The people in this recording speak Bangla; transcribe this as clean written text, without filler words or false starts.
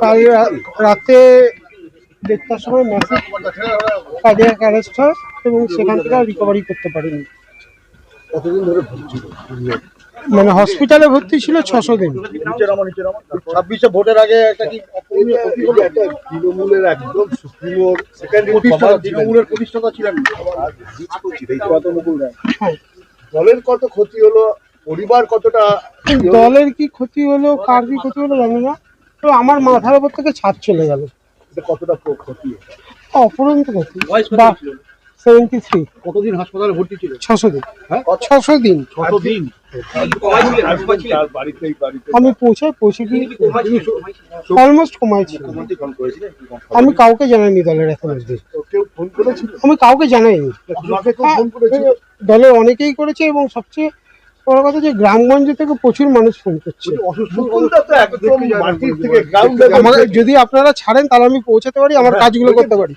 কাল রাতে 1:30টার সময় ম্যাসিভ কার্ডিয়াক অ্যারেস্ট হয় এবং সেখান থেকে আর রিকভারি করতে পারেনি। কতদিন ধরে ভুগছিল? মানে হসপিটালে ভর্তি ছিল 600 দিন। 26 ভোটের আগে একটা কি তৃণমূলের একদম সুপ্রিমো তৃণমূলের প্রতিষ্ঠাতা ছিলেন হ্যাঁ, দলের কত ক্ষতি হলো, পরিবার কতটা দলের কি ক্ষতি হলো, কার কি ক্ষতি হলো জানি না, তো আমার মাথার উপর থেকে ছাদ চলে গেল। কতটা ক্ষতি? অপরন্ত ক্ষতি। বা 73। কতদিন হাসপাতালে ভর্তি ছিল? 600 দিন। হ্যাঁ, 600 দিন। কতদিন? আমি পৌঁছে গিয়ে অলমোস্ট কমাইছি। আমি কাউকে জানাইনি দলের এখন অবধি। কেউ ফোন করেছিল? আমি কাউকে জানাইনি। আপনাকে কেউ ফোন করেছিল? দলের অনেকেই করেছে এবং সবচেয়ে বড় কথা যে গ্রামগঞ্জ থেকে প্রচুর মানুষ ফোন করছে। মুকুলদা তো একদম মাটির থেকে গ্রাউন্ড যদি আপনারা ছাড়েন তাহলে আমি পৌঁছাতে পারি, আমার কাজগুলো করতে পারি।